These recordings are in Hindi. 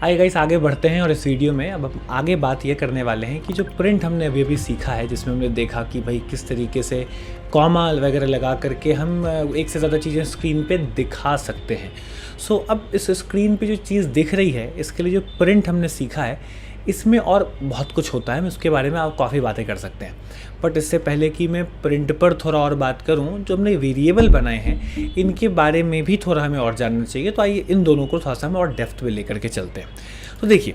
आइए गाइस आगे बढ़ते हैं और इस वीडियो में अब हम आगे बात ये करने वाले हैं कि जो प्रिंट हमने अभी अभी सीखा है, जिसमें हमने देखा कि भाई किस तरीके से कॉमा वगैरह लगा करके हम एक से ज़्यादा चीज़ें स्क्रीन पे दिखा सकते हैं। सो अब इस स्क्रीन पे जो चीज़ दिख रही है, इसके लिए जो प्रिंट हमने सीखा है, इसमें और बहुत कुछ होता है। मैं उसके बारे में आप काफ़ी बातें कर सकते हैं, बट इससे पहले कि मैं प्रिंट पर थोड़ा और बात करूं, जो हमने वेरिएबल बनाए हैं इनके बारे में भी थोड़ा हमें और जानना चाहिए। तो आइए इन दोनों को थोड़ा सा हम और डेप्थ में लेकर के चलते हैं। तो देखिए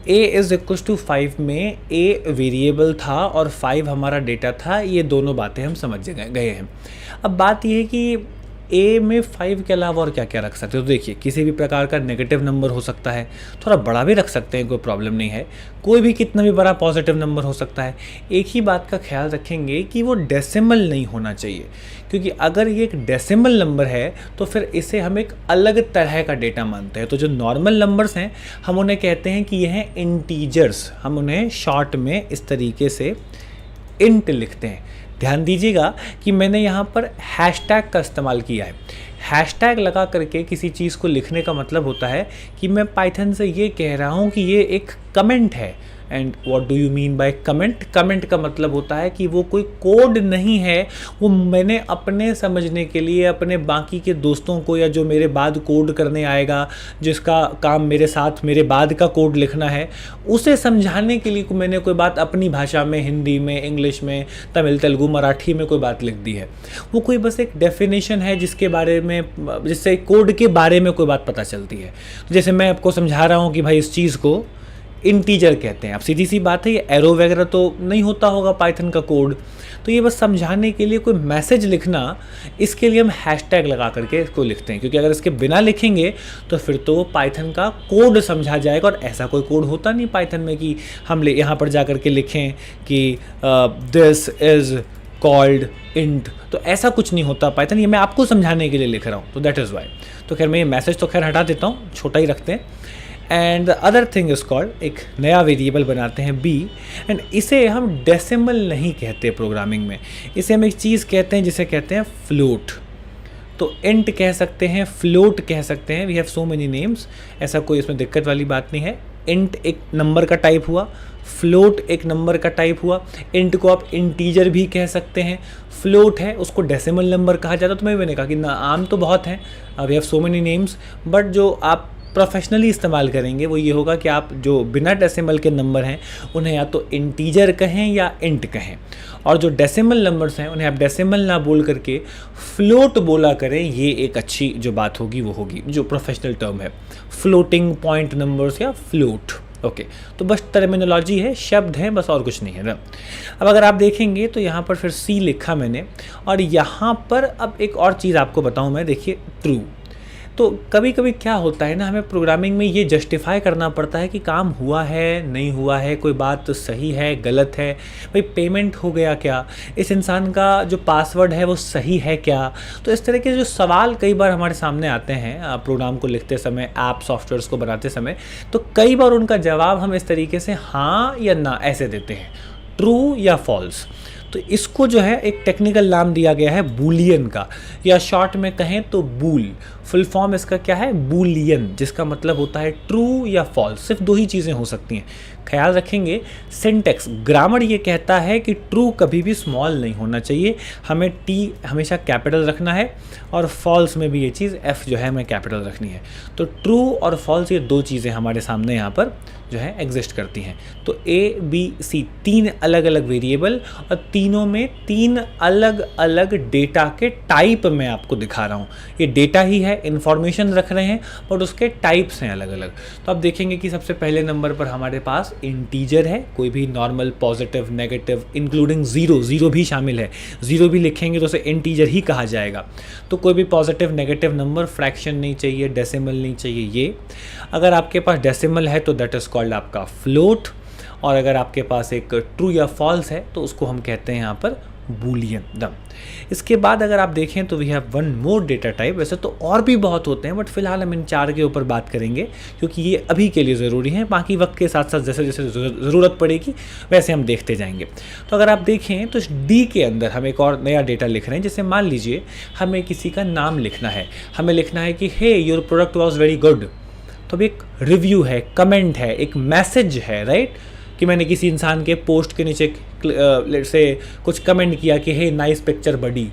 a=5 में a वेरिएबल था और 5 हमारा डेटा था। ये दोनों बातें हम समझ गए हैं। अब बात ये है कि ए में 5 के अलावा और क्या क्या रख सकते हो। तो देखिए किसी भी प्रकार का नेगेटिव नंबर हो सकता है, थोड़ा बड़ा भी रख सकते हैं, कोई प्रॉब्लम नहीं है। कोई भी कितना भी बड़ा पॉजिटिव नंबर हो सकता है। एक ही बात का ख्याल रखेंगे कि वो डेसिमल नहीं होना चाहिए, क्योंकि अगर ये एक डेसिमल नंबर है तो फिर इसे हम एक अलग तरह का डेटा मानते हैं। तो जो नॉर्मल नंबर्स हैं हम उन्हें कहते हैं कि ये हैं इंटीजर्स। हम उन्हें शॉर्ट में इस तरीके से इंट लिखते हैं। ध्यान दीजिएगा कि मैंने यहाँ पर हैशटैग का इस्तेमाल किया है। हैशटैग लगा करके किसी चीज़ को लिखने का मतलब होता है कि मैं पाइथन से ये कह रहा हूँ कि ये एक कमेंट है। And what do you mean by comment? Comment का मतलब होता है कि वो कोई कोड नहीं है, वो मैंने अपने समझने के लिए अपने बाकी के दोस्तों को या जो मेरे बाद कोड करने आएगा, जिसका काम मेरे साथ मेरे बाद का कोड लिखना है, उसे समझाने के लिए मैंने कोई बात अपनी भाषा में, हिंदी में, इंग्लिश में, तमिल, तेलुगु, मराठी में कोई बात लिख दी है। वो कोई बस एक डेफिनेशन है जिसके बारे में, जिससे कोड के बारे में कोई बात पता चलती है। जैसे मैं आपको समझा रहा हूँ कि भाई इस चीज़ को इंटीजर कहते हैं। अब सीधी सी बात है, ये एरो वगैरह तो नहीं होता होगा पाइथन का कोड, तो ये बस समझाने के लिए कोई मैसेज लिखना, इसके लिए हम हैशटैग लगा करके इसको लिखते हैं। क्योंकि अगर इसके बिना लिखेंगे तो फिर तो पाइथन का कोड समझा जाएगा, और ऐसा कोई कोड होता नहीं पाइथन में कि हम यहाँ पर जा करके लिखें कि दिस इज़ कॉल्ड इंट। तो ऐसा कुछ नहीं होता पाइथन, ये मैं आपको समझाने के लिए लिख रहा हूँ। तो दैट इज़ वाई। तो खैर मैं ये मैसेज तो खैर हटा देता हूँ, छोटा ही रखते हैं। And the other thing is called, एक नया वेरिएबल बनाते हैं b, एंड इसे हम डेसिमल नहीं कहते प्रोग्रामिंग में। इसे हम एक चीज़ कहते हैं जिसे कहते हैं फ्लोट। तो इंट कह सकते हैं, फ्लोट कह सकते हैं, we have so many names, ऐसा कोई इसमें दिक्कत वाली बात नहीं है। इंट एक नंबर का टाइप हुआ, फ्लोट एक नंबर का टाइप हुआ। इंट को आप इंटीजर भी कह सकते हैं, फ्लोट है उसको डेसिमल नंबर कहा जाता है। तो मैंने कहा कि ना आम तो बहुत हैं, we have so many names, but जो आप प्रोफेशनली इस्तेमाल करेंगे वो ये होगा कि आप जो बिना डेसिमल के नंबर हैं उन्हें या तो इंटीजर कहें या इंट कहें, और जो डेसिमल नंबर्स हैं उन्हें आप डेसिमल ना बोल करके फ्लोट बोला करें। ये एक अच्छी जो बात होगी वो होगी, जो प्रोफेशनल टर्म है, फ्लोटिंग पॉइंट नंबर्स या फ्लोट। ओके, तो बस टर्मिनोलॉजी है, शब्द हैं, बस और कुछ नहीं है ना। अब अगर आप देखेंगे तो यहाँ पर फिर सी लिखा मैंने, और यहाँ पर अब एक और चीज़ आपको बताऊँ मैं। देखिए ट्रू, तो कभी कभी क्या होता है ना, हमें प्रोग्रामिंग में ये जस्टिफाई करना पड़ता है कि काम हुआ है नहीं हुआ है, कोई बात सही है गलत है, भाई पेमेंट हो गया क्या, इस इंसान का जो पासवर्ड है वो सही है क्या। तो इस तरह के जो सवाल कई बार हमारे सामने आते हैं प्रोग्राम को लिखते समय, ऐप सॉफ्टवेयर्स को बनाते समय, तो कई बार उनका जवाब हम इस तरीके से हाँ या ना ऐसे देते हैं, ट्रू या फॉल्स। तो इसको जो है एक टेक्निकल नाम दिया गया है बूलियन का, या शॉर्ट में कहें तो बूल। फुल फॉर्म इसका क्या है? बूलियन, जिसका मतलब होता है ट्रू या फॉल्स। सिर्फ दो ही चीज़ें हो सकती हैं। ख्याल रखेंगे सिंटेक्स, ग्रामर ये कहता है कि ट्रू कभी भी स्मॉल नहीं होना चाहिए, हमें टी हमेशा कैपिटल रखना है, और फॉल्स में भी ये चीज़ एफ जो है हमें कैपिटल रखनी है। तो ट्रू और फॉल्स ये दो चीज़ें हमारे सामने यहाँ पर जो है एग्जिस्ट करती हैं। तो ए बी सी तीन अलग अलग वेरिएबल, और तीनों में तीन अलग अलग डेटा के टाइप मैं आपको दिखा रहा हूँ। ये डेटा ही है, इन्फॉर्मेशन रख रहे हैं, बट उसके टाइप्स हैं अलग अलग। तो आप देखेंगे कि सबसे पहले नंबर पर हमारे पास इंटीजर है, कोई भी normal, positive, negative, including zero, zero भी शामिल है। ज़ीरो भी लिखेंगे तो उसे इंटीजर ही कहा जाएगा। तो कोई भी पॉजिटिव नेगेटिव नंबर, फ्रैक्शन नहीं चाहिए, डेसिमल नहीं चाहिए। ये अगर आपके पास डेसिमल है तो दैट इज़ कॉल्ड आपका फ्लोट, और अगर आपके पास एक ट्रू या फॉल्स है तो उसको हम कहते हैं यहाँ पर बूलियन दम। इसके बाद अगर आप देखें तो we have one more data type. वैसे तो और भी बहुत होते हैं, बट फिलहाल हम इन चार के ऊपर बात करेंगे क्योंकि ये अभी के लिए ज़रूरी है। बाकी वक्त के साथ साथ जैसे जैसे ज़रूरत पड़ेगी वैसे हम देखते जाएंगे। तो अगर आप देखें तो इस डी के अंदर हम एक और नया डेटा लिख रहे हैं। जैसे मान लीजिए हमें किसी का नाम लिखना है, हमें लिखना है कि hey your product was very good. तो अब एक रिव्यू है, कमेंट है, एक मैसेज है, राइट, कि मैंने किसी इंसान के पोस्ट के नीचे से कुछ कमेंट किया कि हे नाइस पिक्चर बडी,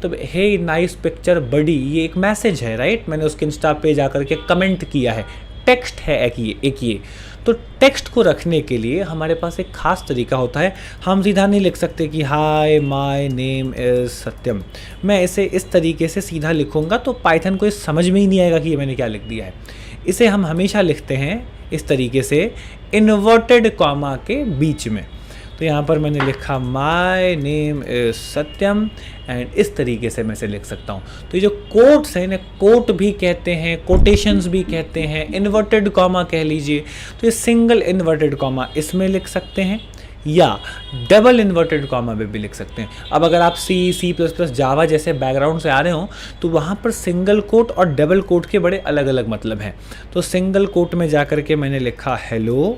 तो हे नाइस पिक्चर बडी ये एक मैसेज है, राइट, मैंने उसके इंस्टा पे जाकर के कमेंट किया है, टेक्स्ट है एक ये। तो टेक्स्ट को रखने के लिए हमारे पास एक खास तरीका होता है। हम सीधा नहीं लिख सकते कि हाय माय नेम इज़ सत्यम, मैं इसे इस तरीके से सीधा लिखूंगा तो पाइथन को इस समझ में ही नहीं आएगा कि ये मैंने क्या लिख दिया है। इसे हम हमेशा लिखते हैं इस तरीके से, इन्वर्टेड कॉमा के बीच में। तो यहाँ पर मैंने लिखा my name is Satyam and इस तरीके से मैं इसे लिख सकता हूँ। तो ये जो कोट्स हैं, इन्हें कोट भी कहते हैं, कोटेशंस भी कहते हैं, इन्वर्टेड कॉमा कह लीजिए। तो ये सिंगल इन्वर्टेड कॉमा इसमें लिख सकते हैं या डबल इन्वर्टेड कॉमा में भी लिख सकते हैं। अब अगर आप C++, जावा जैसे बैकग्राउंड से आ रहे हो तो वहाँ पर सिंगल कोट और डबल कोट के बड़े अलग अलग मतलब हैं। तो सिंगल कोट में जा कर के मैंने लिखा हेलो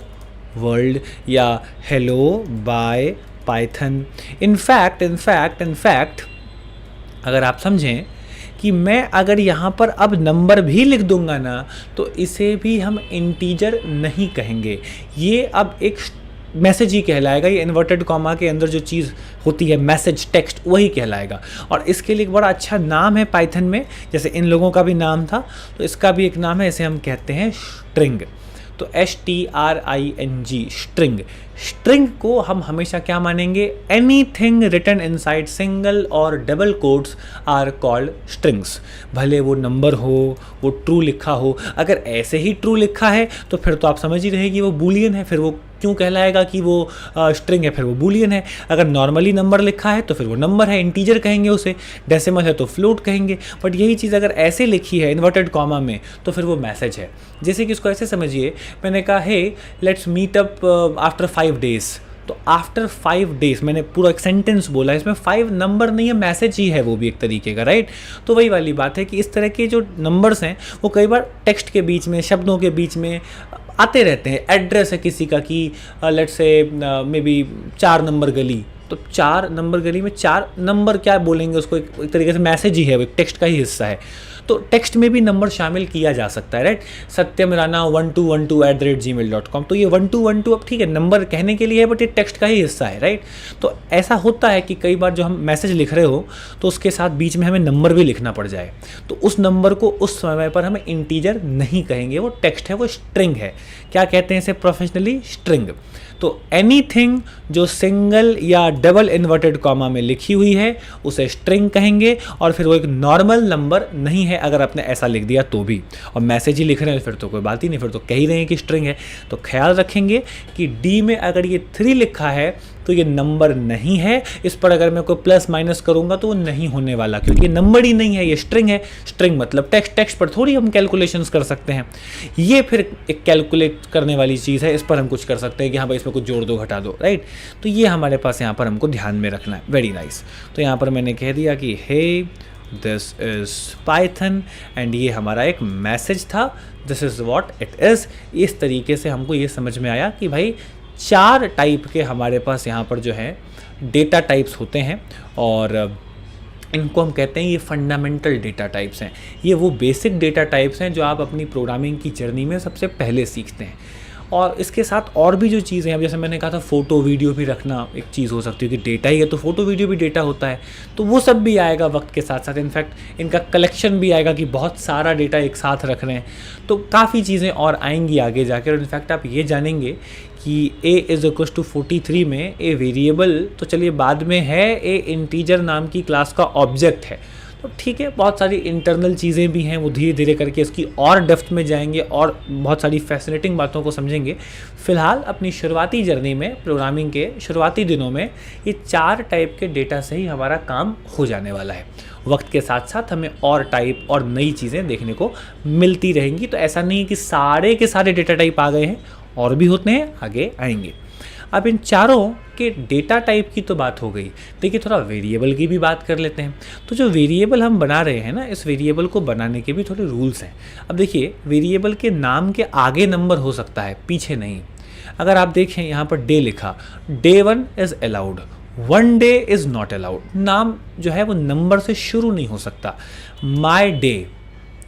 वर्ल्ड या हेलो बाय पाइथन। इनफैक्ट अगर आप समझें कि मैं अगर यहाँ पर अब नंबर भी लिख दूंगा ना तो इसे भी हम इंटीजर नहीं कहेंगे, ये अब एक मैसेज ही कहलाएगा। ये इन्वर्टेड कॉमा के अंदर जो चीज़ होती है मैसेज टेक्स्ट वही कहलाएगा। और इसके लिए एक बड़ा अच्छा नाम है पाइथन में, जैसे इन लोगों का भी नाम था तो इसका भी एक नाम है, इसे हम कहते हैं स्ट्रिंग। तो STRING स्ट्रिंग। स्ट्रिंग को हम हमेशा क्या मानेंगे, एनीथिंग रिटन इनसाइड सिंगल और double quotes are called strings. भले वो नंबर हो, वो ट्रू लिखा हो, अगर ऐसे ही ट्रू लिखा है तो फिर तो आप समझ ही रहे कि वो बूलियन है, फिर वो क्यों कहलाएगा कि वो स्ट्रिंग है, फिर वो बूलियन है। अगर नॉर्मली नंबर लिखा है तो फिर वो नंबर है, इंटीजर कहेंगे उसे, डेसिमल है तो फ्लोट कहेंगे। बट यही चीज़ अगर ऐसे लिखी है इन्वर्टेड कॉमा में तो फिर वो मैसेज है। जैसे कि इसको ऐसे समझिए, मैंने कहा hey let's meet up after 5 days, तो आफ्टर 5 days मैंने पूरा एक सेंटेंस बोला, इसमें 5 नंबर नहीं है, मैसेज ही है वो भी एक तरीके का, राइट। तो वही वाली बात है कि इस तरह के जो नंबर्स हैं वो कई बार टेक्स्ट के बीच में, शब्दों के बीच में आते रहते हैं। एड्रेस है किसी का कि let's say may be 4 number गली, तो 4 नंबर गली में 4 नंबर क्या बोलेंगे उसको, एक तरीके से मैसेज ही है, वो एक टेक्स्ट का ही हिस्सा है। तो टेक्स्ट में भी नंबर शामिल किया जा सकता है, राइट। सत्यम राणा 1212@gmail.com, तो ये 1212 अब ठीक है नंबर कहने के लिए है, बट ये टेक्स्ट का ही हिस्सा है, राइट। तो ऐसा होता है कि कई बार जो हम मैसेज लिख रहे हो तो उसके साथ बीच में हमें नंबर भी लिखना पड़ जाए, तो उस नंबर को उस समय पर हमें इंटीजर नहीं कहेंगे, वो टेक्स्ट है, वो स्ट्रिंग है। क्या कहते हैं इसे प्रोफेशनली, स्ट्रिंग। तो एनीथिंग जो सिंगल या डबल इन्वर्टेड कॉमा में लिखी हुई है उसे स्ट्रिंग कहेंगे, और फिर वो एक नॉर्मल नंबर नहीं है अगर आपने ऐसा लिख दिया तो भी। और मैसेज ही लिख रहे हैं फिर तो कोई बात ही नहीं, फिर तो कह ही रहे हैं कि स्ट्रिंग है। तो ख्याल रखेंगे कि डी में अगर ये 3 लिखा है तो ये नंबर नहीं है, इस पर अगर मैं कोई प्लस माइनस करूंगा तो वो नहीं होने वाला, क्योंकि ये नंबर ही नहीं है, ये स्ट्रिंग है। स्ट्रिंग मतलब टेक्स्ट, टेक्स्ट पर थोड़ी हम कैलकुलेशंस कर सकते हैं, ये फिर एक कैलकुलेट करने वाली चीज़ है, इस पर हम कुछ कर सकते हैं कि हाँ भाई इसमें कुछ जोड़ दो घटा दो, राइट। तो ये हमारे पास यहाँ पर हमको ध्यान में रखना है। Very nice. तो यहाँ पर मैंने कह दिया कि हे दिस इज़ पाइथन एंड ये हमारा एक मैसेज था, this is what it is. इस तरीके से हमको ये समझ में आया कि भाई 4 टाइप के हमारे पास यहाँ पर जो है डेटा टाइप्स होते हैं, और इनको हम कहते हैं ये फंडामेंटल डेटा टाइप्स हैं। ये वो बेसिक डेटा टाइप्स हैं जो आप अपनी प्रोग्रामिंग की जर्नी में सबसे पहले सीखते हैं। और इसके साथ और भी जो चीज़ें हैं, अब जैसे मैंने कहा था फ़ोटो वीडियो भी रखना एक चीज़ हो सकती है कि डेटा ही है तो फ़ोटो वीडियो भी डेटा होता है, तो वो सब भी आएगा वक्त के साथ साथ। इनफैक्ट इनका कलेक्शन भी आएगा कि बहुत सारा डेटा एक साथ रख रहे हैं, तो काफ़ी चीज़ें और आएंगी आगे जाकर। और इनफैक्ट आप ये जानेंगे कि a=43 में ए वेरिएबल तो चलिए बाद में है, ए इंटीजर नाम की क्लास का ऑब्जेक्ट है। तो ठीक है, बहुत सारी इंटरनल चीज़ें भी हैं, वो धीरे धीरे करके इसकी और डेप्थ में जाएंगे और बहुत सारी फैसिनेटिंग बातों को समझेंगे। फ़िलहाल अपनी शुरुआती जर्नी में, प्रोग्रामिंग के शुरुआती दिनों में, ये 4 टाइप के डेटा से ही हमारा काम हो जाने वाला है। वक्त के साथ साथ हमें और टाइप और नई चीज़ें देखने को मिलती रहेंगी। तो ऐसा नहीं कि सारे के सारे डेटा टाइप आ गए हैं, और भी होते हैं, आगे आएंगे। अब इन चारों के डेटा टाइप की तो बात हो गई, देखिए थोड़ा वेरिएबल की भी बात कर लेते हैं। तो जो वेरिएबल हम बना रहे हैं ना, इस वेरिएबल को बनाने के भी थोड़े रूल्स हैं। अब देखिए वेरिएबल के नाम के आगे नंबर हो सकता है, पीछे नहीं। अगर आप देखें यहाँ पर डे लिखा, day 1 is allowed, 1 day is not allowed. नाम जो है वो नंबर से शुरू नहीं हो सकता। माई डे,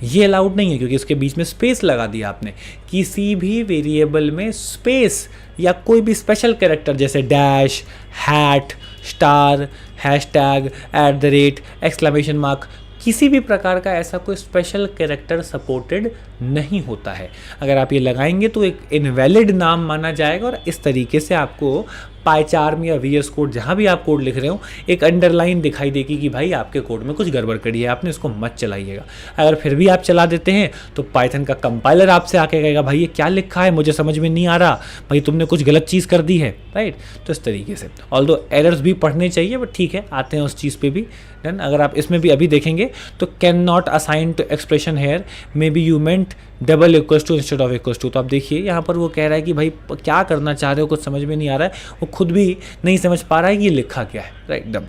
ये अलाउड नहीं है क्योंकि इसके बीच में स्पेस लगा दिया आपने। किसी भी वेरिएबल में स्पेस या कोई भी स्पेशल कैरेक्टर जैसे dash, hat, star, hashtag, @ exclamation mark, किसी भी प्रकार का ऐसा कोई स्पेशल कैरेक्टर सपोर्टेड नहीं होता है। अगर आप ये लगाएंगे तो एक इनवैलिड नाम माना जाएगा और इस तरीके से आपको पाईचार्म या VS कोड जहाँ भी आप कोड लिख रहे हो एक अंडरलाइन दिखाई देगी कि भाई आपके कोड में कुछ गड़बड़ करी है, आपने इसको मत चलाइएगा। अगर फिर भी आप चला देते हैं तो पाइथन का कंपाइलर आपसे आके कहेगा भाई ये क्या लिखा है, मुझे समझ में नहीं आ रहा, भाई तुमने कुछ गलत चीज़ कर दी है, राइट। तो इस तरीके से ऑल्दो एरर्स भी पढ़ने चाहिए, बट ठीक है, आते हैं उस चीज़ पे भी। देन अगर आप इसमें भी अभी देखेंगे तो can not assign to expression here, maybe you meant double equals to instead of equals to. तो आप देखिए यहाँ पर वो कह रहा है कि भाई क्या करना चाह रहे हो, कुछ समझ में नहीं आ रहा है, वो खुद भी नहीं समझ पा रहा है कि ये लिखा क्या है, राइट एकदम।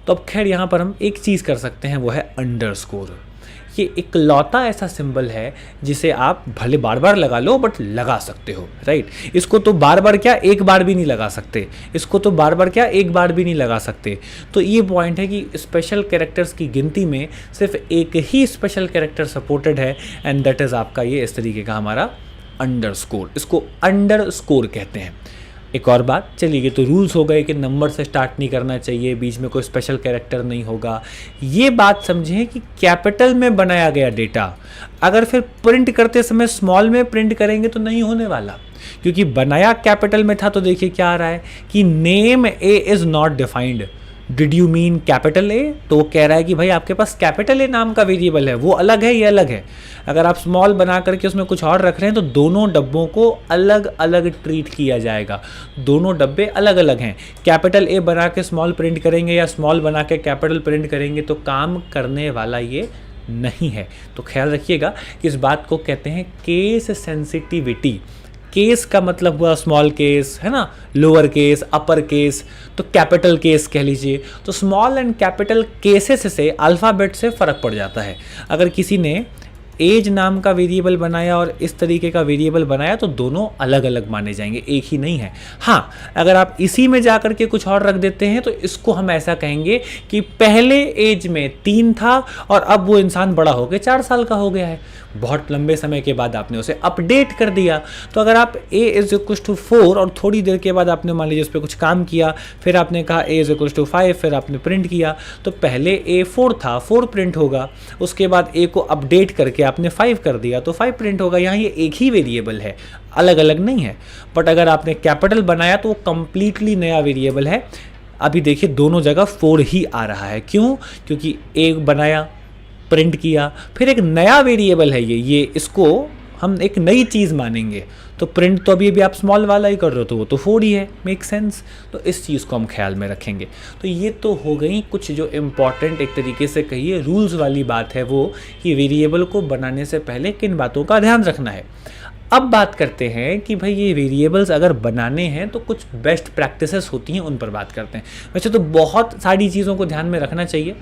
तो अब खैर यहाँ पर हम एक चीज़ कर सकते हैं, वो है अंडरस्कोर। ये इकलौता ऐसा सिंबल है जिसे आप भले बार बार लगा लो बट लगा सकते हो, राइट। इसको तो बार बार क्या एक बार भी नहीं लगा सकते, इसको तो बार बार क्या एक बार भी नहीं लगा सकते। तो ये पॉइंट है कि स्पेशल कैरेक्टर्स की गिनती में सिर्फ एक ही स्पेशल कैरेक्टर सपोर्टेड है, एंड दैट इज़ आपका ये इस तरीके का हमारा अंडरस्कोर। इसको अंडरस्कोर कहते हैं। एक और बात, चलिए तो रूल्स हो गए कि नंबर से स्टार्ट नहीं करना चाहिए, बीच में कोई स्पेशल कैरेक्टर नहीं होगा। ये बात समझें कि कैपिटल में बनाया गया डेटा अगर फिर प्रिंट करते समय स्मॉल में प्रिंट करेंगे तो नहीं होने वाला, क्योंकि बनाया कैपिटल में था। तो देखिए क्या आ रहा है कि name A is not defined, did you mean capital A. तो वो कह रहा है कि भाई आपके पास कैपिटल ए नाम का वेरिएबल है, वो अलग है, ये अलग है। अगर आप स्मॉल बना करके उसमें कुछ और रख रहे हैं तो दोनों डब्बों को अलग अलग ट्रीट किया जाएगा, दोनों डब्बे अलग अलग हैं। कैपिटल ए बना के स्मॉल प्रिंट करेंगे या स्मॉल बना के कैपिटल प्रिंट करेंगे तो काम करने वाला ये नहीं है। तो ख्याल रखिएगा कि इस बात को कहते हैं केस सेंसिटिविटी। केस का मतलब हुआ स्मॉल केस, है ना, लोअर केस, अपर केस, तो कैपिटल केस कह लीजिए। तो स्मॉल एंड कैपिटल केसेस से अल्फ़ाबेट से फ़र्क पड़ जाता है। अगर किसी ने एज नाम का वेरिएबल बनाया और इस तरीके का वेरिएबल बनाया तो दोनों अलग अलग माने जाएंगे, एक ही नहीं है। हाँ, अगर आप इसी में जा कर के कुछ और रख देते हैं तो इसको हम ऐसा कहेंगे कि पहले एज में 3 था और अब वो इंसान बड़ा होकर 4 साल का हो गया है। बहुत लंबे समय के बाद आपने उसे अपडेट कर दिया। तो अगर आप a = 4 और थोड़ी देर के बाद आपने मान लीजिए उस पर कुछ काम किया, फिर आपने कहा a = 5, फिर आपने प्रिंट किया, तो पहले a 4 था, 4 प्रिंट होगा। उसके बाद a को अपडेट करके आपने 5 कर दिया तो 5 प्रिंट होगा। यहाँ ये एक ही वेरिएबल है, अलग अलग नहीं है। बट अगर आपने कैपिटल बनाया तो वो कंप्लीटली नया वेरिएबल है। अभी देखिए दोनों जगह 4 ही आ रहा है। क्यों? क्योंकि एक बनाया, प्रिंट किया, फिर एक नया वेरिएबल है ये इसको हम एक नई चीज़ मानेंगे। तो प्रिंट तो अभी आप स्मॉल वाला ही कर रहे हो तो वो तो 4 ही है, मेक सेंस। तो इस चीज़ को हम ख्याल में रखेंगे। तो ये तो हो गई कुछ जो इम्पॉर्टेंट एक तरीके से कहिए रूल्स वाली बात है, वो कि वेरिएबल को बनाने से पहले किन बातों का ध्यान रखना है। अब बात करते हैं कि भाई ये वेरिएबल्स अगर बनाने हैं तो कुछ बेस्ट प्रैक्टिसेस होती हैं, उन पर बात करते हैं। वैसे तो बहुत सारी चीज़ों को ध्यान में रखना चाहिए,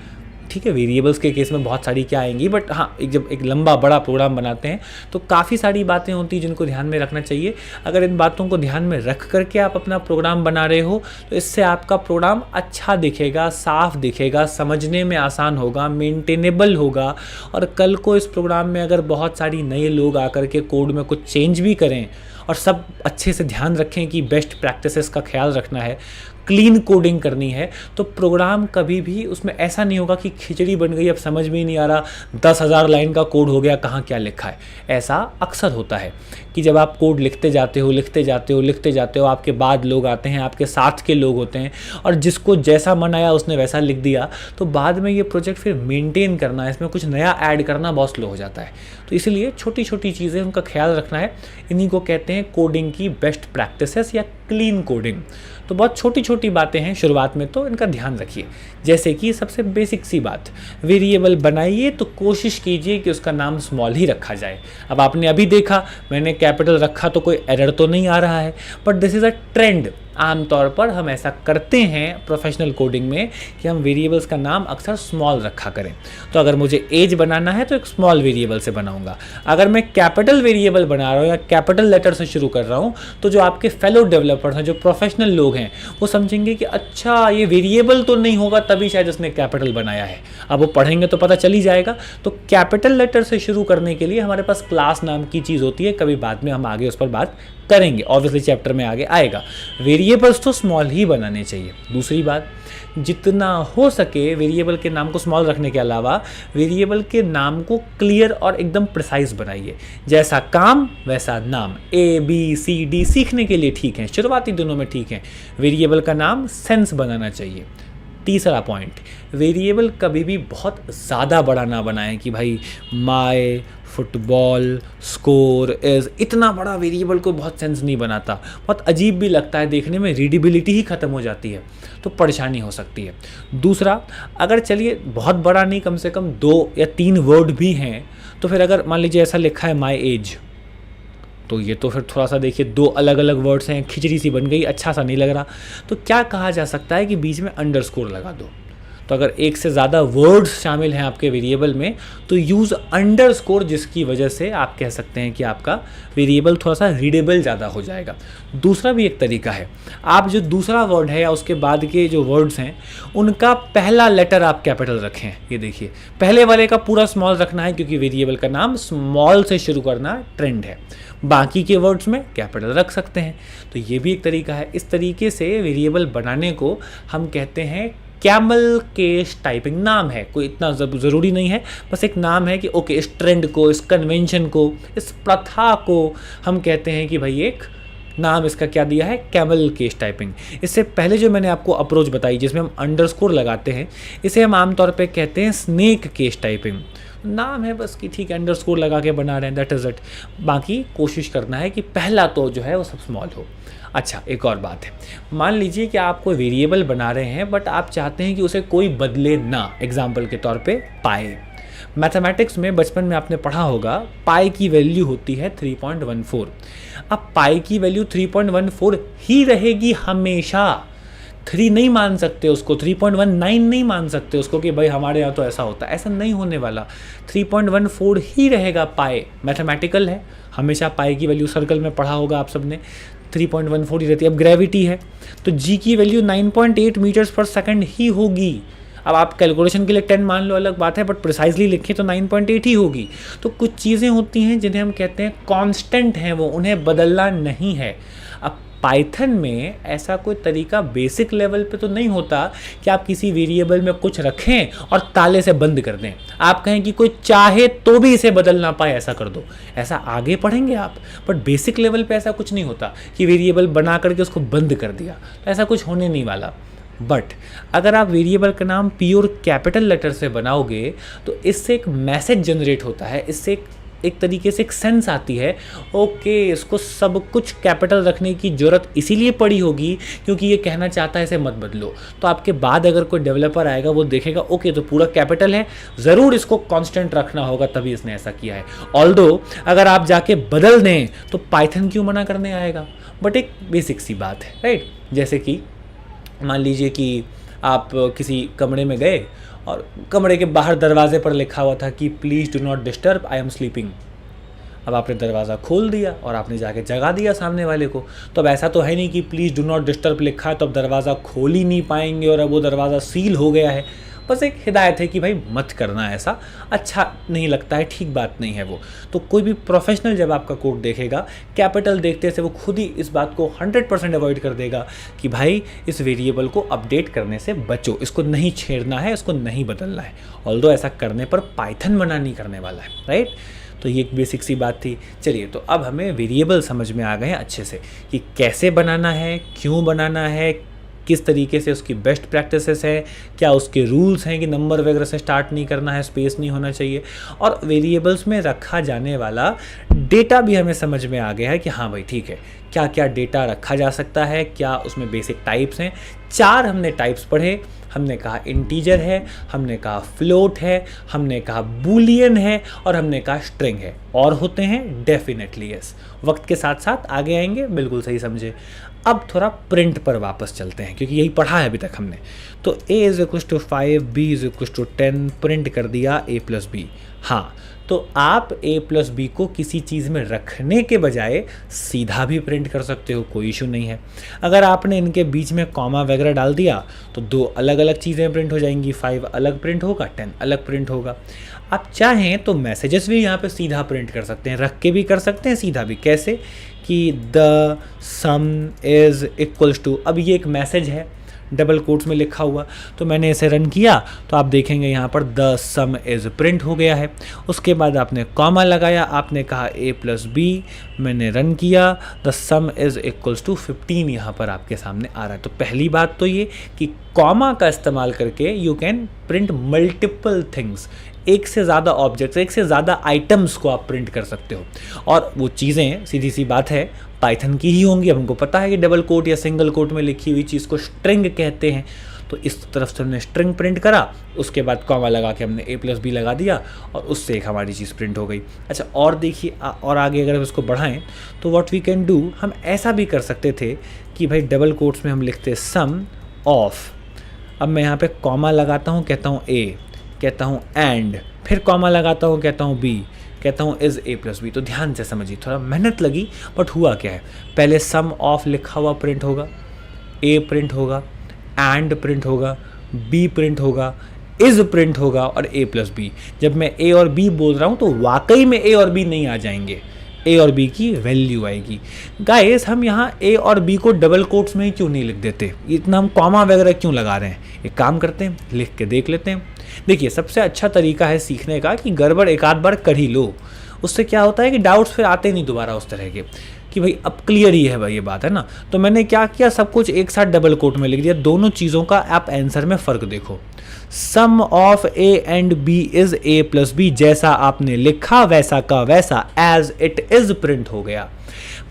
ठीक है, वेरिएबल्स के केस में बहुत सारी क्या आएंगी, बट हाँ जब एक लंबा बड़ा प्रोग्राम बनाते हैं तो काफ़ी सारी बातें होती हैं जिनको ध्यान में रखना चाहिए। अगर इन बातों को ध्यान में रख करके आप अपना प्रोग्राम बना रहे हो तो इससे आपका प्रोग्राम अच्छा दिखेगा, साफ दिखेगा, समझने में आसान होगा, मेंटेनेबल होगा। और कल को इस प्रोग्राम में अगर बहुत सारी नए लोग आकर के कोड में कुछ चेंज भी करें और सब अच्छे से ध्यान रखें कि बेस्ट प्रैक्टिसेस का ख्याल रखना है, क्लीन कोडिंग करनी है, तो प्रोग्राम कभी भी उसमें ऐसा नहीं होगा कि खिचड़ी बन गई, अब समझ में ही नहीं आ रहा, 10,000 लाइन का कोड हो गया, कहाँ क्या लिखा है। ऐसा अक्सर होता है कि जब आप कोड लिखते जाते हो, आपके बाद लोग आते हैं, आपके साथ के लोग होते हैं, और जिसको जैसा मन आया उसने वैसा लिख दिया, तो बाद में ये प्रोजेक्ट फिर मेंटेन करना, इसमें कुछ नया ऐड करना बहुत स्लो हो जाता है। तो इसलिए छोटी छोटी चीज़ें उनका ख्याल रखना है। इन्हीं को कहते हैं कोडिंग की बेस्ट प्रैक्टिसेस या क्लीन कोडिंग। तो बहुत छोटी छोटी बातें हैं शुरुआत में, तो इनका ध्यान रखिए। जैसे कि सबसे बेसिक सी बात, वेरिएबल बनाइए तो कोशिश कीजिए कि उसका नाम स्मॉल ही रखा जाए। अब आपने अभी देखा मैंने कैपिटल रखा तो कोई एरर तो नहीं आ रहा है, but this is a trend. आमतौर पर हम ऐसा करते हैं प्रोफेशनल कोडिंग में कि हम वेरिएबल्स का नाम अक्सर स्मॉल रखा करें। तो अगर मुझे एज बनाना है तो एक स्मॉल वेरिएबल से बनाऊंगा। अगर मैं कैपिटल वेरिएबल बना रहा हूँ या कैपिटल लेटर से शुरू कर रहा हूँ तो जो आपके फेलो डेवलपर्स हैं, जो प्रोफेशनल लोग हैं, वो समझेंगे कि अच्छा ये वेरिएबल तो नहीं होगा तभी शायद इसने कैपिटल बनाया है। अब वो पढ़ेंगे तो पता चल ही जाएगा। तो कैपिटल लेटर से शुरू करने के लिए हमारे पास क्लास नाम की चीज़ होती है, कभी बाद में हम आगे उस पर बात करेंगे, ऑब्वियसली चैप्टर में आगे आएगा। वेरिएबल्स तो स्मॉल ही बनाने चाहिए। दूसरी बात, जितना हो सके वेरिएबल के नाम को स्मॉल रखने के अलावा वेरिएबल के नाम को क्लियर और एकदम प्रिसाइज बनाइए। जैसा काम वैसा नाम, ABCD सीखने के लिए ठीक है, शुरुआती दिनों में ठीक है। वेरिएबल का नाम सेंस बनाना चाहिए। तीसरा पॉइंट, वेरिएबल कभी भी बहुत ज़्यादा बड़ा ना बनाएं कि भाई माय फुटबॉल स्कोर इज़, इतना बड़ा वेरिएबल को बहुत सेंस नहीं बनाता, बहुत अजीब भी लगता है देखने में, रीडेबिलिटी ही ख़त्म हो जाती है, तो परेशानी हो सकती है। दूसरा, अगर चलिए बहुत बड़ा नहीं, कम से कम 2 या 3 वर्ड भी हैं, तो फिर अगर मान लीजिए ऐसा लिखा है माय एज, तो ये तो फिर थोड़ा सा देखिए 2 अलग अलग वर्ड्स हैं, खिचड़ी सी बन गई, अच्छा सा नहीं लग रहा। तो क्या कहा जा सकता है कि बीच में अंडरस्कोर लगा दो। तो अगर एक से ज़्यादा वर्ड्स शामिल हैं आपके वेरिएबल में तो यूज़ अंडरस्कोर, जिसकी वजह से आप कह सकते हैं कि आपका वेरिएबल थोड़ा सा रीडेबल ज़्यादा हो जाएगा। दूसरा भी एक तरीका है, आप जो दूसरा वर्ड है या उसके बाद के जो वर्ड्स हैं उनका पहला लेटर आप कैपिटल रखें। ये देखिए, पहले वाले का पूरा स्मॉल रखना है क्योंकि वेरिएबल का नाम स्मॉल से शुरू करना ट्रेंड है। बाकी के वर्ड्स में कैपिटल रख सकते हैं, तो ये भी एक तरीका है। इस तरीके से वेरिएबल बनाने को हम कहते हैं कैमल केस टाइपिंग। नाम है, कोई इतना ज़रूरी नहीं है, बस एक नाम है कि ओके, इस ट्रेंड को, इस कन्वेंशन को, इस प्रथा को हम कहते हैं कि भाई एक नाम इसका क्या दिया है, कैमल केस टाइपिंग। इससे पहले जो मैंने आपको अप्रोच बताई जिसमें हम अंडरस्कोर लगाते हैं, इसे हम आमतौर पे कहते हैं स्नेक केस टाइपिंग। नाम है बस कि ठीक है, अंडरस्कोर लगा के बना रहे हैं, दैट इज़ इट। बाकी कोशिश करना है कि पहला तो जो है वो सब स्मॉल हो। अच्छा, एक और बात है, मान लीजिए कि आप कोई वेरिएबल बना रहे हैं बट आप चाहते हैं कि उसे कोई बदले ना। एग्जाम्पल के तौर पे पाई, मैथमेटिक्स में बचपन में आपने पढ़ा होगा, पाई की वैल्यू होती है 3.14। अब पाई की वैल्यू 3.14 ही रहेगी हमेशा। 3 नहीं मान सकते उसको, 3.19 नहीं मान सकते उसको कि भाई हमारे यहाँ तो ऐसा होता है, ऐसा नहीं होने वाला। 3.14 ही रहेगा पाई, मैथमेटिकल है, हमेशा पाई की वैल्यू सर्कल में पढ़ा होगा आप सबने, 3.14 ही रहती है। अब ग्रेविटी है तो जी की वैल्यू 9.8 मीटर्स पर सेकंड ही होगी। अब आप कैलकुलेशन के लिए 10 मान लो, अलग बात है, बट प्रिसाइजली लिखें तो 9.8 ही होगी। तो कुछ चीज़ें होती हैं जिन्हें हम कहते हैं कांस्टेंट हैं, वो उन्हें बदलना नहीं है। अब पाइथन में ऐसा कोई तरीका बेसिक लेवल पे तो नहीं होता कि आप किसी वेरिएबल में कुछ रखें और ताले से बंद कर दें। आप कहें कि कोई चाहे तो भी इसे बदल ना पाए, ऐसा कर दो, ऐसा आगे पढ़ेंगे आप। बट बेसिक लेवल पे ऐसा कुछ नहीं होता कि वेरिएबल बना करके उसको बंद कर दिया, तो ऐसा कुछ होने नहीं वाला। बट अगर आप वेरिएबल का नाम प्योर कैपिटल लेटर से बनाओगे तो इससे एक मैसेज जनरेट होता है, इससे एक तरीके से एक सेंस आती है, ओके इसको सब कुछ कैपिटल रखने की ज़रूरत इसीलिए पड़ी होगी क्योंकि ये कहना चाहता है इसे मत बदलो। तो आपके बाद अगर कोई डेवलपर आएगा वो देखेगा ओके तो पूरा कैपिटल है, ज़रूर इसको कांस्टेंट रखना होगा तभी इसने ऐसा किया है। ऑल्दो अगर आप जाके बदल दें तो पाइथन क्यों मना करने आएगा। बट एक बेसिक सी बात है, राइट। जैसे कि मान लीजिए कि आप किसी कमरे में गए और कमरे के बाहर दरवाजे पर लिखा हुआ था कि please do not disturb, I am sleeping. अब आपने दरवाज़ा खोल दिया और आपने जाके जगा दिया सामने वाले को। तो अब ऐसा तो है नहीं कि प्लीज़ डू नॉट डिस्टर्ब लिखा है तो अब दरवाज़ा खोल ही नहीं पाएंगे और अब वो दरवाज़ा सील हो गया है। बस एक हिदायत है कि भाई मत करना, ऐसा अच्छा नहीं लगता है, ठीक बात नहीं है वो। तो कोई भी प्रोफेशनल जब आपका कोड देखेगा कैपिटल देखते से वो खुद ही इस बात को 100% अवॉइड कर देगा कि भाई इस वेरिएबल को अपडेट करने से बचो, इसको नहीं छेड़ना है, इसको नहीं बदलना है। ऑल्दो ऐसा करने पर पाइथन मना नहीं करने वाला है, राइट। तो ये एक बेसिक सी बात थी। चलिए, तो अब हमें वेरिएबल समझ में आ गए हैं अच्छे से कि कैसे बनाना है, क्यों बनाना है, किस तरीके से उसकी बेस्ट प्रैक्टिसेस है, क्या उसके रूल्स हैं कि नंबर वगैरह से स्टार्ट नहीं करना है, स्पेस नहीं होना चाहिए, और वेरिएबल्स में रखा जाने वाला डेटा भी हमें समझ में आ गया है कि हाँ भाई ठीक है, क्या क्या डेटा रखा जा सकता है, क्या उसमें बेसिक टाइप्स हैं। 4 हमने टाइप्स पढ़े। हमने कहा इंटीजर है, हमने कहा फ्लोट है, हमने कहा बूलियन है और हमने कहा स्ट्रिंग है। और होते हैं डेफिनेटली यस। वक्त के साथ साथ आगे आएंगे, बिल्कुल सही समझे। अब थोड़ा प्रिंट पर वापस चलते हैं क्योंकि यही पढ़ा है अभी तक हमने। तो a = 5, b = 10 प्रिंट कर दिया a + b। हाँ, तो आप a + b को किसी चीज़ में रखने के बजाय सीधा भी प्रिंट कर सकते हो, कोई इशू नहीं है। अगर आपने इनके बीच में कॉमा वगैरह डाल दिया तो 2 अलग अलग चीज़ें प्रिंट हो जाएंगी, 5 अलग प्रिंट होगा, 10 अलग प्रिंट होगा। आप चाहें तो मैसेजेस भी यहाँ पे सीधा प्रिंट कर सकते हैं, रख के भी कर सकते हैं, सीधा भी। कैसे कि the sum is equals to, अब ये एक मैसेज है डबल कोट्स में लिखा हुआ, तो मैंने इसे रन किया तो आप देखेंगे यहाँ पर द सम इज़ प्रिंट हो गया है। उसके बाद आपने कॉमा लगाया, आपने कहा a + b, मैंने रन किया, the sum is equals to 15 यहाँ पर आपके सामने आ रहा है। तो पहली बात तो ये कि कॉमा का इस्तेमाल करके you can print multiple things, एक से ज़्यादा ऑब्जेक्ट्स, एक से ज़्यादा आइटम्स को आप प्रिंट कर सकते हो। और वो चीज़ें सीधी सी बात है पाइथन की ही होंगी। अब हमको पता है कि डबल कोट या सिंगल कोट में लिखी हुई चीज़ को स्ट्रिंग कहते हैं। तो इस तरफ से हमने स्ट्रिंग प्रिंट करा, उसके बाद कॉमा लगा के हमने a + b लगा दिया और उससे एक हमारी चीज़ प्रिंट हो गई। अच्छा, और देखिए और आगे अगर इसको बढ़ाएं तो व्हाट वी कैन डू, हम ऐसा भी कर सकते थे कि भाई डबल कोट्स में हम लिखते सम ऑफ, अब मैं यहाँ पे कॉमा लगाता हूँ, कहता हूँ a, कहता हूँ एंड, फिर कॉमा लगाता हूँ, कहता हूँ b, कहता हूँ इज़ a + b। तो ध्यान से समझिए, थोड़ा मेहनत लगी बट हुआ क्या है, पहले सम ऑफ लिखा हुआ प्रिंट होगा, a प्रिंट होगा, एंड प्रिंट होगा, b प्रिंट होगा, इज़ प्रिंट होगा और a + b। जब मैं a और b बोल रहा हूँ तो वाकई में a और b नहीं आ जाएंगे, a और b की वैल्यू आएगी। गाइस, हम यहाँ a और b को डबल कोट्स में ही क्यों नहीं लिख देते, इतना हम कॉमा वगैरह क्यों लगा रहे हैं? एक काम करते हैं, लिख के देख लेते हैं। देखिए, सबसे अच्छा तरीका है सीखने का कि गड़बड़ एक आध बार कर ही लो। उससे क्या होता है कि डाउट्स फिर आते नहीं दोबारा उस तरह के कि भाई अब क्लियर ही है भाई ये बात, है ना। तो मैंने क्या किया, सब कुछ एक साथ डबल कोट में लिख दिया। दोनों चीज़ों का आप आंसर में फ़र्क देखो। Sum of a and b is a + b, जैसा आपने लिखा वैसा का वैसा एज इट इज़ प्रिंट हो गया।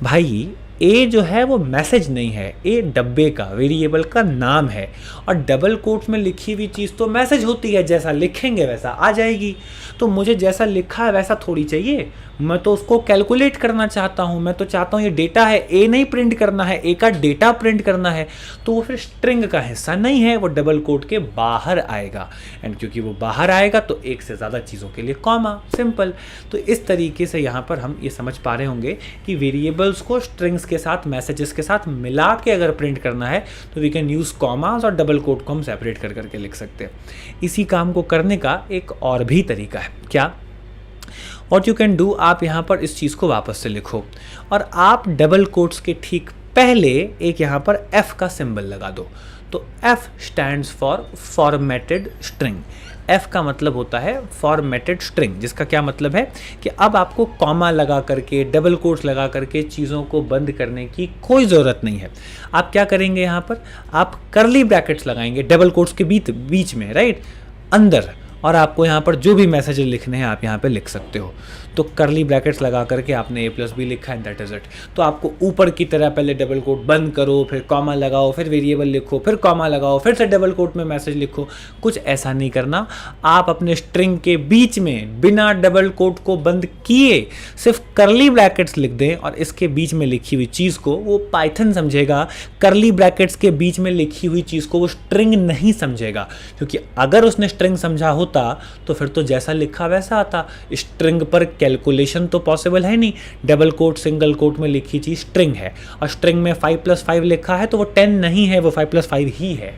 भाई ए जो है वो मैसेज नहीं है, ए डब्बे का, वेरिएबल का नाम है, और डबल कोट्स में लिखी हुई चीज़ तो मैसेज होती है, जैसा लिखेंगे वैसा आ जाएगी। तो मुझे जैसा लिखा है वैसा थोड़ी चाहिए, मैं तो उसको कैलकुलेट करना चाहता हूँ। मैं तो चाहता हूँ ये डेटा है, ए नहीं प्रिंट करना है, ए का डेटा प्रिंट करना है, तो वो फिर स्ट्रिंग का हिस्सा नहीं है, वो डबल कोट के बाहर आएगा। एंड क्योंकि वो बाहर आएगा तो एक से ज़्यादा चीज़ों के लिए कॉमा, सिंपल। तो इस तरीके से यहाँ पर हम ये समझ पा रहे होंगे कि वेरिएबल्स को स्ट्रिंग्स के साथ, मैसेजेस के साथ मिला के अगर प्रिंट करना है तो वी कैन यूज़ कॉमास, और डबल कोट को हम सेपरेट कर करके लिख सकते हैं। इसी काम को करने का एक और भी तरीका है। क्या? व्हाट यू कैन डू, आप यहाँ पर इस चीज़ को वापस से लिखो और आप डबल कोट्स के ठीक पहले एक यहाँ पर F का सिंबल लगा दो। तो F stands for formatted string. F का मतलब होता है फॉर्मेटेड स्ट्रिंग, जिसका क्या मतलब है कि अब आपको कॉमा लगा करके, डबल कोट्स लगा करके चीज़ों को बंद करने की कोई ज़रूरत नहीं है। आप क्या करेंगे, यहाँ पर आप करली ब्रैकेट्स लगाएंगे डबल कोट्स के बीच में, राइट, अंदर, और आपको यहाँ पर जो भी मैसेज लिखने हैं आप यहाँ पे लिख सकते हो। तो करली ब्रैकेट्स लगा करके आपने a + b लिखा है, दैट इज़ इट। तो आपको ऊपर की तरह पहले डबल कोट बंद करो, फिर कॉमा लगाओ, फिर वेरिएबल लिखो, फिर कॉमा लगाओ, फिर से डबल कोट में मैसेज लिखो, कुछ ऐसा नहीं करना। आप अपने स्ट्रिंग के बीच में बिना डबल कोट को बंद किए सिर्फ करली ब्रैकेट्स लिख दें, और इसके बीच में लिखी हुई चीज़ को वो पाइथन समझेगा, करली ब्रैकेट्स के बीच में लिखी हुई चीज़ को वो स्ट्रिंग नहीं समझेगा। क्योंकि अगर उसने स्ट्रिंग समझा होता तो फिर तो जैसा लिखा वैसा आता। स्ट्रिंग पर कैलकुलेशन तो पॉसिबल है नहीं। डबल कोट, सिंगल कोट में लिखी चीज़ स्ट्रिंग है, और स्ट्रिंग में 5 + 5 लिखा है तो वो 10 नहीं है, वो 5 + 5 ही है।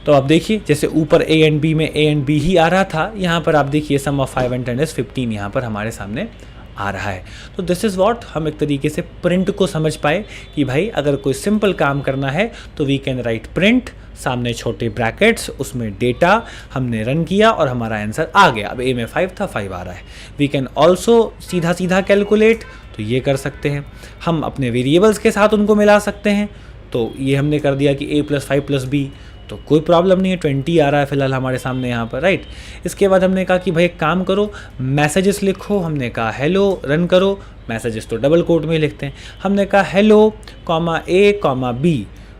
तो आप देखिए, जैसे ऊपर a एंड b में a एंड b ही आ रहा था, यहाँ पर आप देखिए सम ऑफ 5 एंड 10 इज 15 यहाँ पर हमारे सामने आ रहा है। तो दिस इज़ व्हाट, हम एक तरीके से प्रिंट को समझ पाए कि भाई अगर कोई सिंपल काम करना है तो वी कैन राइट प्रिंट, सामने छोटे ब्रैकेट्स, उसमें डेटा, हमने रन किया और हमारा आंसर आ गया। अब a में 5 था, 5 आ रहा है। वी कैन ऑल्सो सीधा सीधा कैलकुलेट, तो ये कर सकते हैं। हम अपने वेरिएबल्स के साथ उनको मिला सकते हैं, तो ये हमने कर दिया कि a + 5 + b, तो कोई प्रॉब्लम नहीं है, 20 आ रहा है फिलहाल हमारे सामने यहाँ पर, राइट। इसके बाद हमने कहा कि भाई एक काम करो, मैसेजेस लिखो, हमने कहा हेलो, रन करो। मैसेजेस तो डबल कोट में ही लिखते हैं। हमने कहा hello, comma a, comma b,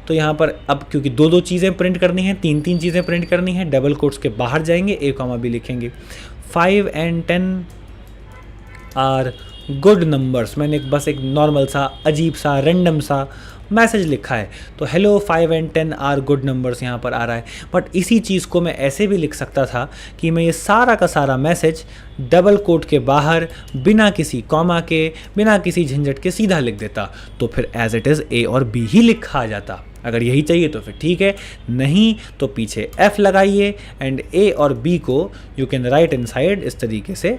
तो यहाँ पर अब क्योंकि दो दो चीज़ें प्रिंट करनी है, तीन तीन चीज़ें प्रिंट करनी है, डबल कोट्स के बाहर जाएंगे, A, B लिखेंगे। 5 and 10 आर गुड नंबर्स। मैंने बस एक नॉर्मल सा अजीब सा रैंडम सा मैसेज लिखा है, तो hello 5 and 10 are good numbers यहाँ पर आ रहा है। बट इसी चीज़ को मैं ऐसे भी लिख सकता था कि मैं ये सारा का सारा मैसेज डबल कोट के बाहर बिना किसी कॉमा के, बिना किसी झंझट के सीधा लिख देता, तो फिर एज इट इज़ A और B ही लिखा आ जाता। अगर यही चाहिए तो फिर ठीक है, नहीं तो पीछे F लगाइए एंड A और B को यू कैन राइट इनसाइड इस तरीके से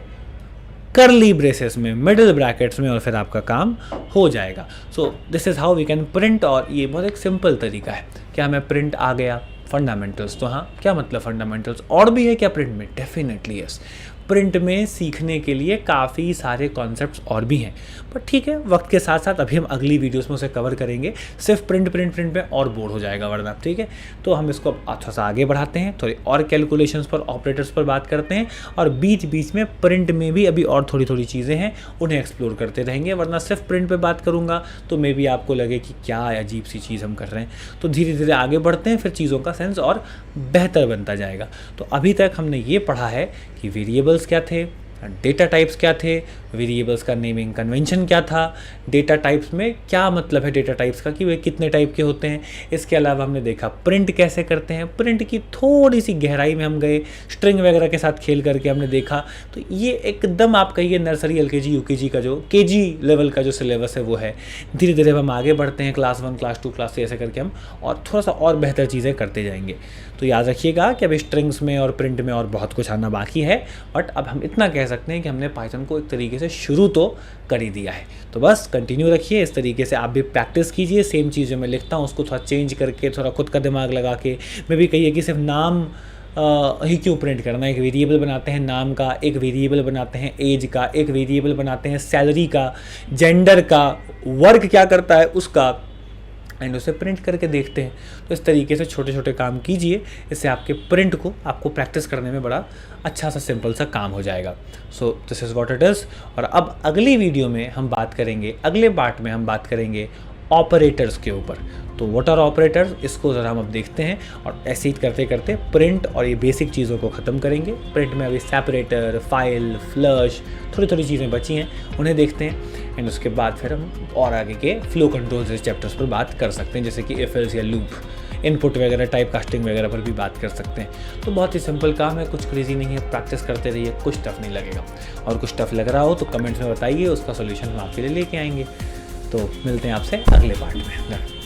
करली ब्रेसेस में, मिडिल ब्रैकेट्स में, और फिर आपका काम हो जाएगा। So this is how we can print. और ये बहुत एक सिंपल तरीका है। क्या हमें प्रिंट आ गया? फंडामेंटल्स तो हाँ, क्या मतलब फंडामेंटल्स और भी है क्या प्रिंट में? Definitely yes. प्रिंट में सीखने के लिए काफ़ी सारे कॉन्सेप्ट्स और भी हैं, पर ठीक है, वक्त के साथ साथ अभी हम अगली वीडियोस में उसे कवर करेंगे। सिर्फ प्रिंट में और बोर हो जाएगा वरना, ठीक है। तो हम इसको थोड़ा सा आगे बढ़ाते हैं, थोड़ी और कैलकुलेशंस पर, ऑपरेटर्स पर बात करते हैं, और बीच बीच में प्रिंट में भी अभी और थोड़ी थोड़ी चीज़ें हैं, उन्हें एक्सप्लोर करते रहेंगे। वरना सिर्फ प्रिंट पर बात करूँगा तो मे बी आपको लगे कि क्या अजीब सी चीज़ हम कर रहे हैं। तो धीरे धीरे आगे बढ़ते हैं, फिर चीज़ों का सेंस और बेहतर बनता जाएगा। तो अभी तक हमने ये पढ़ा है कि वेरिएबल्स क्या थे, डेटा टाइप्स क्या थे, वेरिएबल्स का नेमिंग कन्वेंशन क्या था, डेटा टाइप्स में क्या मतलब है डेटा टाइप्स का कि वे कितने टाइप के होते हैं। इसके अलावा हमने देखा प्रिंट कैसे करते हैं, प्रिंट की थोड़ी सी गहराई में हम गए, स्ट्रिंग वगैरह के साथ खेल करके हमने देखा। तो ये एकदम आप कहिए नर्सरी, LKG, UKG का जो KG लेवल का जो सिलेबस है वो है। धीरे धीरे हम आगे बढ़ते हैं, क्लास 1, क्लास 2, क्लास 3 ऐसे करके हम और थोड़ा सा और बेहतर चीज़ें करते जाएंगे। तो याद रखिएगा कि अभी स्ट्रिंग्स में और प्रिंट में और बहुत कुछ आना बाकी है, बट अब हम इतना कह सकते हैं कि हमने पाइथन को एक तरीके से शुरू तो कर ही दिया है। तो बस कंटिन्यू रखिए इस तरीके से, आप भी प्रैक्टिस कीजिए। सेम चीज़ जो मैं लिखता हूँ उसको थोड़ा चेंज करके, थोड़ा खुद का दिमाग लगा के, मैं भी कहिए कि सिर्फ नाम ही क्यों प्रिंट करना है। एक वेरिएबल बनाते हैं नाम का, एक वेरिएबल बनाते हैं एज का, एक वेरिएबल बनाते हैं सैलरी का, जेंडर का, वर्क क्या करता है उसका, एंड उसे प्रिंट करके देखते हैं। तो इस तरीके से छोटे छोटे काम कीजिए, इससे आपके प्रिंट को आपको प्रैक्टिस करने में बड़ा अच्छा सा सिंपल सा काम हो जाएगा। So this is what it is. और अब अगली वीडियो में हम बात करेंगे, अगले पार्ट में हम बात करेंगे ऑपरेटर्स के ऊपर। तो व्हाट आर ऑपरेटर्स, इसको ज़रा हम अब देखते हैं, और ऐसे ही करते करते प्रिंट और ये बेसिक चीज़ों को ख़त्म करेंगे। प्रिंट में अभी सेपरेटर, फाइल, फ्लश, थोड़ी थोड़ी चीज़ें बची हैं, उन्हें देखते हैं, एंड उसके बाद फिर हम और आगे के फ्लो कंट्रोल जैसे चैप्टर्स पर बात कर सकते हैं, जैसे कि इफ एल्स या लूप, इनपुट वगैरह, टाइप कास्टिंग वगैरह पर भी बात कर सकते हैं। तो बहुत ही सिंपल काम है, कुछ क्रेजी नहीं है, प्रैक्टिस करते रहिए, कुछ टफ नहीं लगेगा। और कुछ टफ लग रहा हो तो कमेंट्स में बताइए, उसका सोल्यूशन हम आपके लिए लेके आएंगे। तो मिलते हैं आपसे अगले पार्ट में।